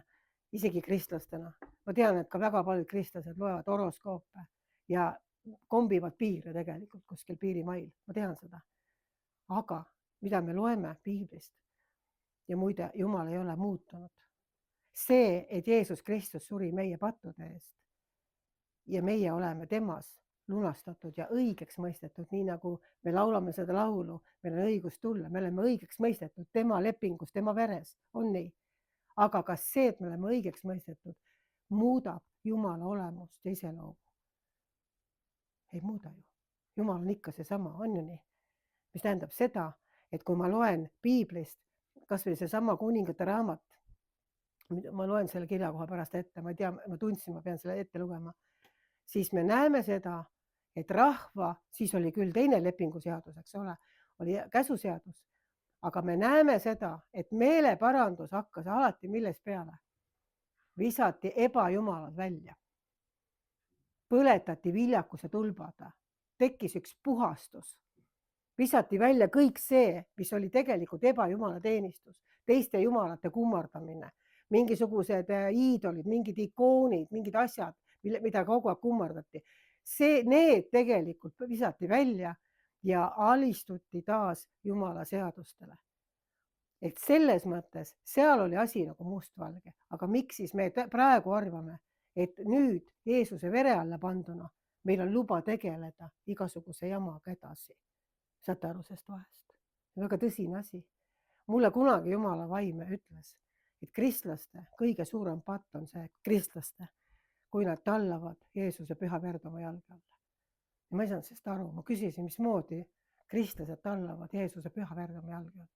Speaker 1: isegi kristlastena. Ma tean, et ka väga paljud kristlased loevad horoskoope ja kombivad piire tegelikult kuskil piirimail. Ma tean seda. Aga mida me loeme piiblist ja muide, Jumal ei ole muutunud. See, et Jeesus Kristus suri meie pattude eest ja meie oleme temas lunastatud ja õigeks mõistetud, nii nagu me laulame seda laulu, meil on õigus tulla, me oleme õigeks mõistetud tema lepingus, tema veres, on nii. Aga kas see, et me oleme õigeks mõistetud, muudab Jumala olemust ja iseloomu? Ei muuda ju. Jumal on ikka seesama, on ju nii? Mis tähendab seda, et kui ma loen piiblist, kas või seesama kuningate raamat, ma loen selle kirjakoha pärast ette, ma ei tea, ma tundsin, ma pean selle ette lugema, siis me näeme seda, et rahva, siis oli küll teine lepinguseadus, eks ole, oli käsuseadus, aga me näeme seda, et meeleparandus hakkas alati milles peale. Visati ebajumalad välja. Põletati viljakuse tulbad, tekkis üks puhastus. Visati välja kõik see, mis oli tegelikult ebajumala teenistus, teiste jumalate kummardamine, mingisugused iidolid, mingid ikoonid, mingid asjad, mida kogu aeg kummardati. Need tegelikult visati välja ja alistuti taas Jumala seadustele. Et selles mõttes seal oli asi nagu mustvalge, aga miks siis me praegu arvame, et nüüd Jeesuse vere alla panduna meil on luba tegeleda igasuguse jamaga edasi. Saate aru sellest vahest? Väga tõsine asi. Mulle kunagi Jumala vaime ütles, et kristlaste kõige suurem patt on see kristlaste, kui nad tallavad Jeesuse püha verd oma jalge alla. Ja ma ei saanud sellest aru. Ma küsisin, mismoodi kristlased tallavad Jeesuse püha verd oma jalge alla.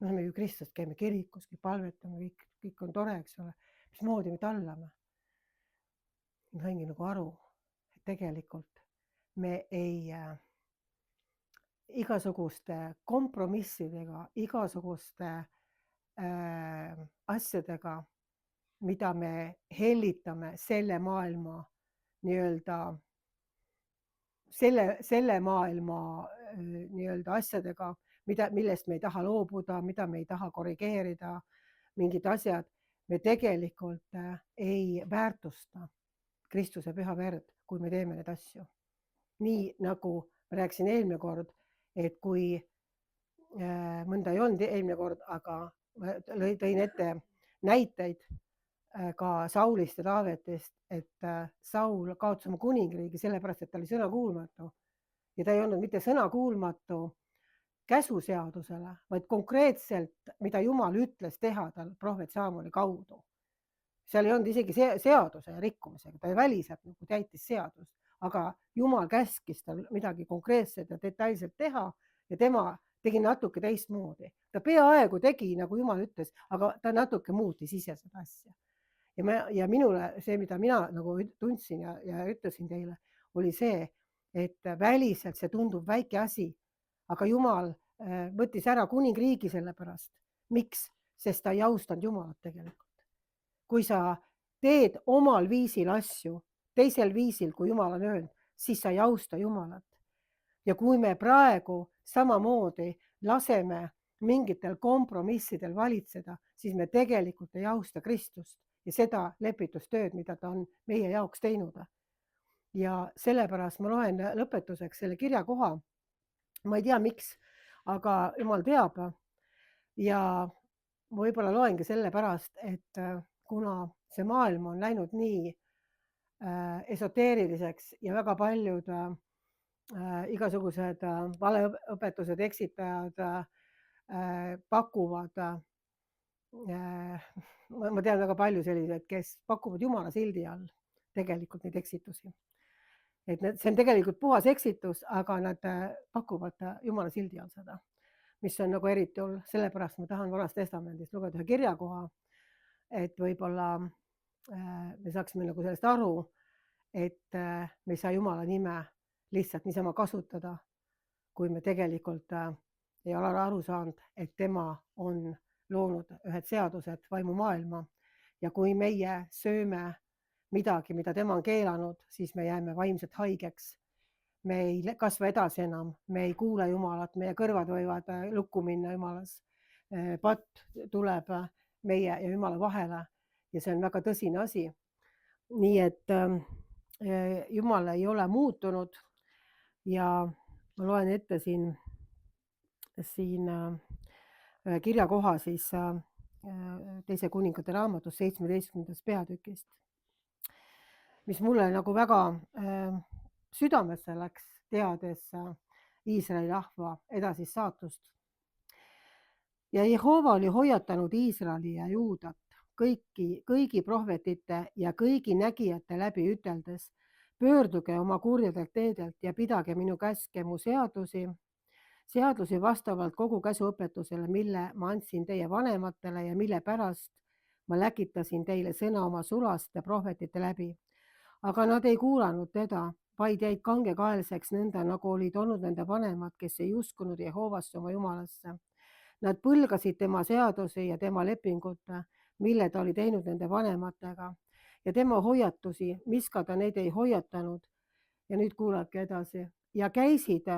Speaker 1: Me oleme ju kristlased, käime kirikus, palvetame, kõik on tore, eks ole. Mismoodi me tallame? Ma saingi nagu aru, et tegelikult me ei igasuguste kompromissidega, igasuguste asjadega, mida me hellitame selle maailma nii-öelda, selle maailma nii-öelda asjadega, millest me ei taha loobuda, mida me ei taha korrigeerida, mingid asjad, me tegelikult ei väärtusta Kristuse püha verd, kui me teeme need asju. Nii nagu ma rääkisin eelmine kord, et kui mõnda ei olnud eelmine kord, aga ma tõin ette näiteid ka Saulist ja Taavetist, et Saul kaotas oma kuningriigi sellepärast, et ta oli sõnakuulmatu. Ja ta ei olnud mitte sõnakuulmatu käsuseadusele, vaid konkreetselt, mida Jumal ütles teha tal prohvet Saamoli kaudu. Seal ei olnud isegi seaduse rikkumisega, ta väliselt nagu täitis seadust, aga Jumal käskis tal midagi konkreetset ja detailselt teha ja tema tegi natuke teistmoodi. Ta peaaegu tegi, nagu Jumal ütles, aga ta natuke muutis ise seda asja. Ja minule see, mida mina nagu tundsin ja ütlesin teile, oli see, et väliselt see tundub väike asi, aga Jumal võttis ära kuningriigi selle pärast. Miks? Sest ta ei austanud Jumalat tegelikult. Kui sa teed omal viisil asju, teisel viisil, kui Jumal on öelnud, siis sa ei austa Jumalat. Ja kui me praegu samamoodi laseme mingitel kompromissidel valitseda, siis me tegelikult ei austa Kristust ja seda lepitustööd, mida ta on meie jaoks teinud. Ja sellepärast ma loen lõpetuseks selle kirjakoha. Ma ei tea, miks, aga Jumal teab. Ja võib-olla loengi sellepärast, et kuna see maailm on läinud nii esoteeriliseks ja väga paljud igasugused valeõpetused, eksitajad pakuvad, ma tean väga palju selliseid, kes pakuvad Jumala sildi all tegelikult neid eksitusi. Et see on tegelikult puhas eksitus, aga nad pakuvad Jumala sildi all seda, mis on nagu eriti hull. Sellepärast ma tahan Vanast Testamendist lugeda ühe kirjakoha, et võib-olla me saaksime nagu sellest aru, et me ei saa Jumala nime lihtsalt niisama kasutada, kui me tegelikult ei ole aru saanud, et tema on loonud ühed seadused vaimumaailma ja kui meie sööme midagi, mida tema on keelanud, siis me jääme vaimselt haigeks. Me ei kasva edasi enam, me ei kuule Jumalat, meie kõrvad võivad lukku minna Jumalas. patt tuleb meie ja Jumala vahele ja see on väga tõsine asi. Nii et Jumal ei ole muutunud ja ma loen ette siin kirjakoha siis teise kuningate raamatus 17. peatükist, mis mulle nagu väga südamesse läks, teades Iisraeli rahva edasist saatust. Ja Jehova oli hoiatanud Iisraeli ja Juudat kõigi prohvetite ja kõigi nägijate läbi üteldes, pöörduge oma kurjadelt teedelt ja pidage minu käske, mu seadusi vastavalt kogu käsuõpetusele, mille ma andsin teie vanematele ja mille pärast ma läkitasin teile sõna oma sulaste prohvetite läbi. Aga nad ei kuulanud teda, vaid jäid kangekaelseks nõnda, nagu olid olnud nende vanemad, kes ei uskunud Jehovasse oma Jumalasse. Nad põlgasid tema seadusi ja tema lepingute, mille ta oli teinud nende vanematega ja tema hoiatusi, miska ta neid ei hoiatanud. Ja nüüd kuulake edasi. Ja käisid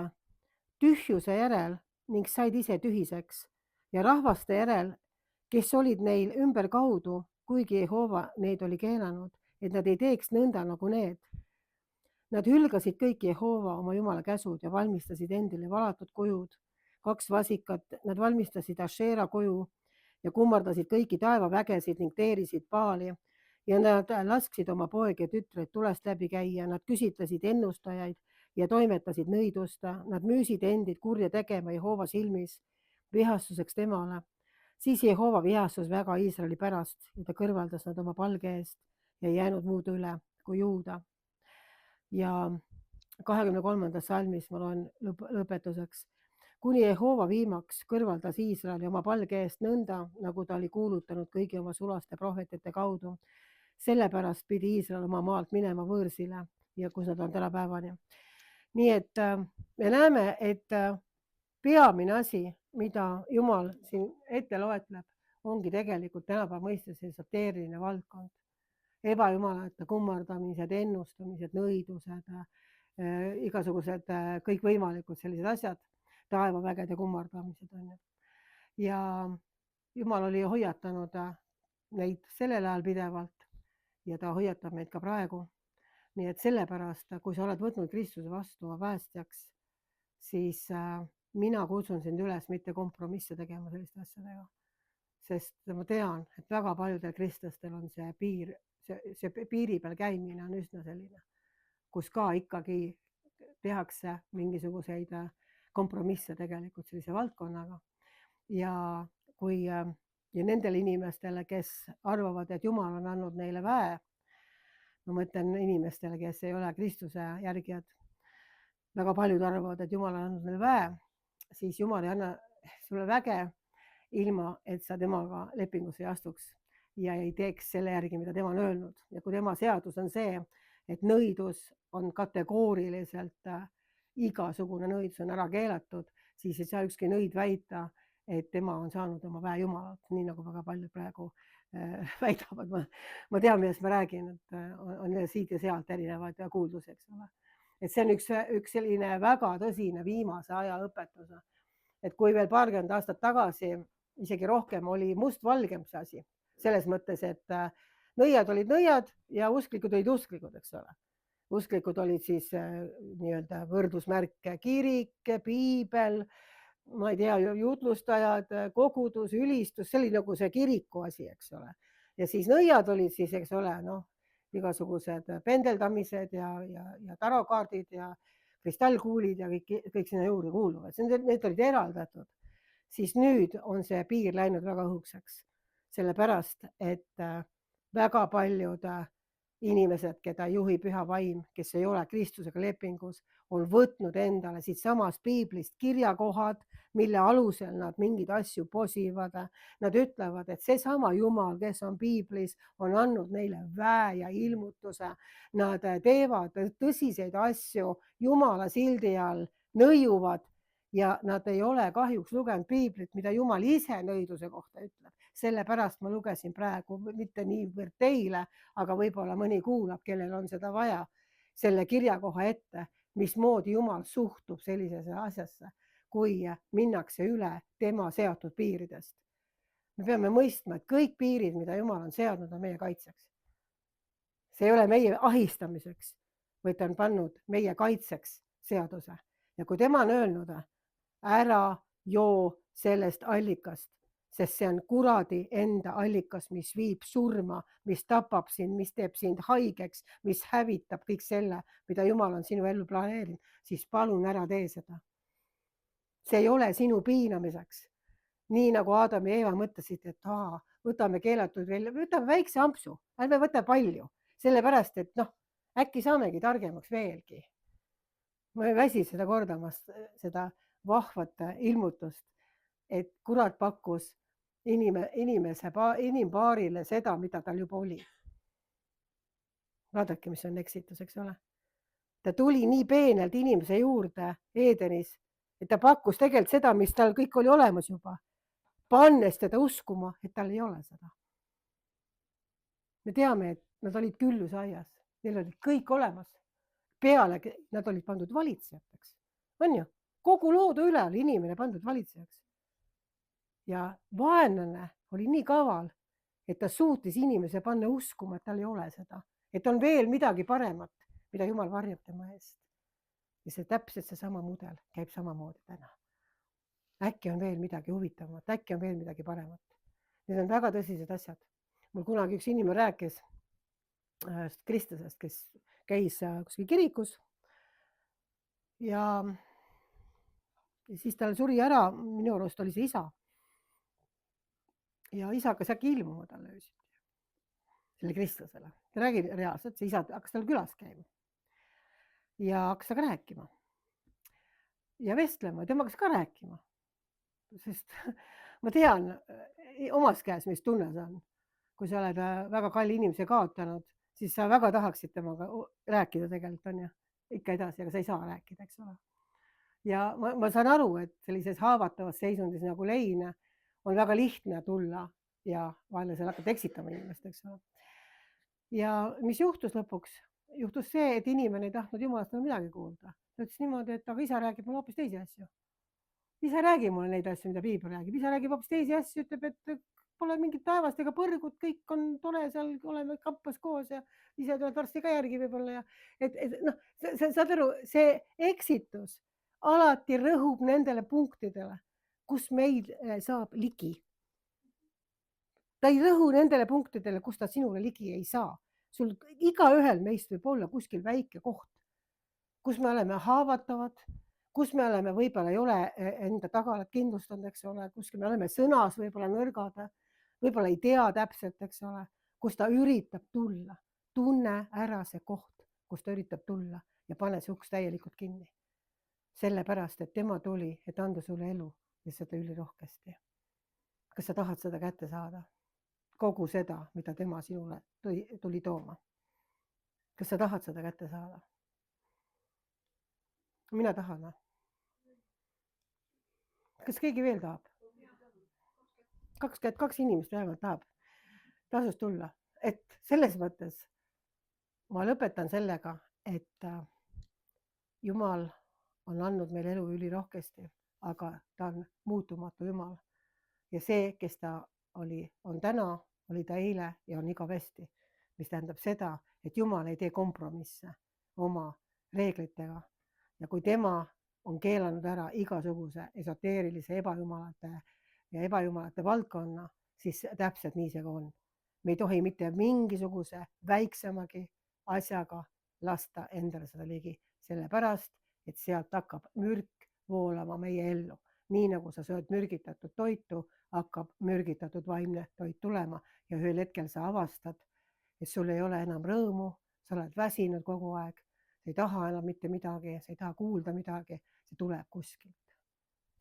Speaker 1: tühjuse järel ning said ise tühiseks ja rahvaste järel, kes olid neil ümberkaudu, kuigi Jehova neid oli keelanud, et nad ei teeks nõnda nagu need. Nad hülgasid kõik Jehova oma Jumala käsud ja valmistasid endile valatud kujud, 2 vasikat, nad valmistasid Asheera kuju ja kummardasid kõiki taevavägesid ning teerisid Baali ja nad lasksid oma poegi ja tütreid tulest läbi käia, nad küsitlesid ennustajaid ja toimetasid nõidust, nad müüsid endid kurja tegema Jehova silmis vihastuseks temale. Siis Jehova vihastus väga Iisraeli pärast ja ta kõrvaldas nad oma palge eest ja ei jäänud muud üle kui Juuda. Ja 23. salmis ma loen lõpetuseks. Kuni Jehova viimaks kõrvaldas Iisraeli oma palge eest nõnda, nagu ta oli kuulutanud kõigi oma sulaste prohvetite kaudu. Sellepärast pidi Iisrael oma maalt minema võõrsile ja kus nad on tänapäevani. Nii et me näeme, et peamine asi, mida Jumal siin ette loetleb, ongi tegelikult tänapäeva mõistes esoteeriline valdkond. Ebajumalate kummardamised, ennustamised, nõidused, igasugused kõikvõimalikud sellised asjad, taevavägede kummardamised on ju. Ja Jumal oli hoiatanud neid sellel ajal pidevalt ja ta hoiatab meid ka praegu. Nii et sellepärast, kui sa oled võtnud Kristuse vastu oma päästjaks, siis mina kutsun sind üles mitte kompromisse tegema selliste asjadega. Sest ma tean, et väga paljudel kristlastel on see piiri peal käimine on üsna selline, kus ka ikkagi tehakse mingisuguseid kompromisse tegelikult sellise valdkonnaga. Ja nendele inimestele, kes arvavad, et Jumal on andnud neile väe, ma mõtlen inimestele, kes ei ole Kristuse järgijad, väga paljud arvavad, et Jumal on andnud neile väe, siis Jumal ei anna sulle väge ilma, et sa temaga lepingusse ei astuks ja ei teeks selle järgi, mida tema on öelnud. Ja kui tema seadus on see, et nõidus on kategooriliselt, igasugune nõidus on ära keelatud, siis ei saa ükski nõid väita, et tema on saanud oma väe Jumalalt, nii nagu väga paljud praegu väidavad. Ma tean, millest ma räägin, et on siit ja sealt erinevad kuuldusi, eks ole. Et see on üks selline väga tõsine viimase aja õpetus. Et kui veel paarkümmend aastat tagasi, isegi rohkem, oli mustvalgem see asi. Selles mõttes, et nõiad olid nõiad ja usklikud olid usklikud, eks ole. Usklikud olid siis nii-öelda võrdusmärk, kirik, piibel, ma ei tea, jutlustajad, kogudus, ülistus, see oli nagu see kiriku asi, eks ole. Ja siis nõiad olid siis, eks ole, igasugused pendeldamised ja tarokaardid ja kristallkuulid ja kõik sinna juurde kuuluvad. Need olid eraldatud. Siis nüüd on see piir läinud väga õhukseks. Sellepärast, et väga paljud inimesed, keda juhib püha vaim, kes ei ole Kristusega lepingus, on võtnud endale siit samast piiblist kirjakohad, mille alusel nad mingeid asju posivad. Nad ütlevad, et see sama Jumal, kes on piiblis, on andnud neile väe ja ilmutuse. Nad teevad tõsiseid asju Jumala sildi all, nõiuvad ja nad ei ole kahjuks lugenud piiblit, mida Jumal ise nõiduse kohta ütleb. Sellepärast ma lugesin praegu mitte niivõrd teile, aga võib-olla mõni kuulab, kellel on seda vaja, selle kirjakoha ette, mismoodi Jumal suhtub sellisesse asjasse. kui minnakse üle tema seatud piiridest. Me peame mõistma, et kõik piirid, mida Jumal on seadnud, on meie kaitseks. See ei ole meie ahistamiseks, vaid ta on pannud meie kaitseks seaduse. Ja kui tema on öelnud, ära joo sellest allikast, sest see on kuradi enda allikas, mis viib surma, mis tapab sind, mis teeb sind haigeks, mis hävitab kõik selle, mida Jumal on sinu ellu planeerinud, siis palun ära tee seda. See ei ole sinu piinamiseks. Nii nagu Adam ja Eeva mõtlesid, et võtame keelatud välja, võtame väikse ampsu, ärme võta palju, sellepärast, et äkki saamegi targemaks veelgi. Ma ei väsi seda kordamast, seda vahvat ilmutust, et kurat pakkus inimpaarile seda, mida tal juba oli. Vaadake, mis on eksitus, eks ole. Ta tuli nii peenelt inimese juurde Edenis, et ta pakkus tegelikult seda, mis tal kõik oli olemas juba, pannes teda uskuma, et tal ei ole seda. Me teame, et nad olid küllusaias, neil olid kõik olemas. Peale nad olid pandud valitsejateks. On ju? Kogu loodu üle oli inimene pandud valitsejaks. Ja vaenlane oli nii kaval, et ta suutis inimese panna uskuma, et tal ei ole seda. Et on veel midagi paremat, mida Jumal varjab tema eest. Ja see täpselt seesama mudel käib samamoodi täna. Äkki on veel midagi huvitavat, äkki on veel midagi paremat. Need on väga tõsised asjad. Mul kunagi üks inimene rääkis kristlasest, kes käis kuskil kirikus ja siis tal suri ära, minu arust oli see isa. Ja isa hakkas äkki ilmuma talle öösiti, selle kristlasele. Ta räägib reaalselt, see isa hakkas tal külas käima ja hakkas taga rääkima ja vestlema ja tema hakkas ka rääkima, sest ma tean omas käes, mis tunne see on. Kui sa oled väga kalli inimese kaotanud, siis sa väga tahaksid temaga rääkida tegelikult on ju, ikka edasi, aga sa ei saa rääkida, eks ole. Ja ma saan aru, et sellises haavatavas seisundis nagu Leine on väga lihtne tulla ja vahele seal hakkad eksitama inimest, eks ole. Ja mis juhtus lõpuks? Juhtus see, et inimene ei tahtnud Jumalast midagi kuulda. Ta ütles niimoodi, et aga isa räägib mulle hoopis teisi asju. Isa räägib mulle neid asju, mida Piibel räägib. Isa räägib hoopis teisi asju, ütleb, et pole mingit taevast ega põrgut, kõik on tore, seal oleme kappas koos ja ise tuled varsti ka järgi võib-olla. Saad aru, see eksitus alati rõhub nendele punktidele, kus meil saab ligi. Ta ei rõhu nendele punktidele, kus ta sinule ligi ei saa. Sul igaühel meist võib olla kuskil väike koht, kus me oleme haavatavad, kus me oleme, võib-olla ei ole enda tagalat kindlustanud, eks ole, kuskil me oleme sõnas võib-olla nõrgad, võib-olla ei tea täpselt, eks ole, kus ta üritab tulla. Tunne ära see koht, kus ta üritab tulla ja pane see uks täielikult kinni. Sellepärast, et tema tuli, et anda sulle elu ja seda ülirohkesti. Kas sa tahad seda kätte saada? Kogu seda, mida tema sinule tuli tooma. Kas sa tahad seda kätte saada? Mina tahan. Kas keegi veel tahab? 22 inimest vähemalt tahab tasust tulla. Et selles mõttes ma lõpetan sellega, et Jumal on andnud meile elu ülirohkesti, aga ta on muutumatu Jumal. Ja see, kes ta on täna, oli ta eile ja on igavesti. Mis tähendab seda, et Jumal ei tee kompromisse oma reeglitega. Ja kui tema on keelanud ära igasuguse esoteerilise ebajumalate valdkonna, siis täpselt nii see on. Me ei tohi mitte mingisuguse väiksemagi asjaga lasta endale seda ligi, sellepärast, et sealt hakkab mürk voolama meie ellu. Nii nagu sa sööd mürgitatud toitu, hakkab mürgitatud vaimne toit tulema ja ühel hetkel sa avastad, et sul ei ole enam rõõmu, sa oled väsinud kogu aeg, sa ei taha enam mitte midagi, sa ei taha kuulda midagi, see tuleb kuskilt.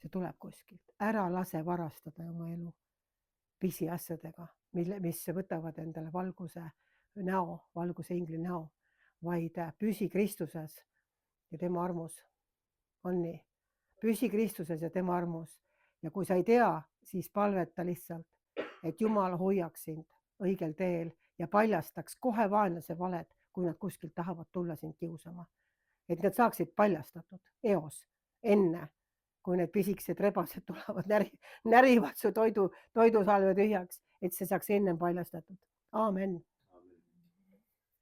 Speaker 1: See tuleb kuskilt. Ära lase varastada oma elu pisiasjadega, mis võtavad endale valguse näo, valguse ingli näo, vaid püsi Kristuses ja tema armus. On nii. Püsi Kristuses ja tema armus. Ja kui sa ei tea, siis palveta lihtsalt, et Jumal hoiaks sind õigel teel ja paljastaks kohe vaenlase valed, kui nad kuskilt tahavad tulla sind kiusama. Et nad saaksid paljastatud eos, enne, kui need pisikesed rebased tulevad, närivad su toidusalve tühjaks, et see saaks ennem paljastatud. Aamen.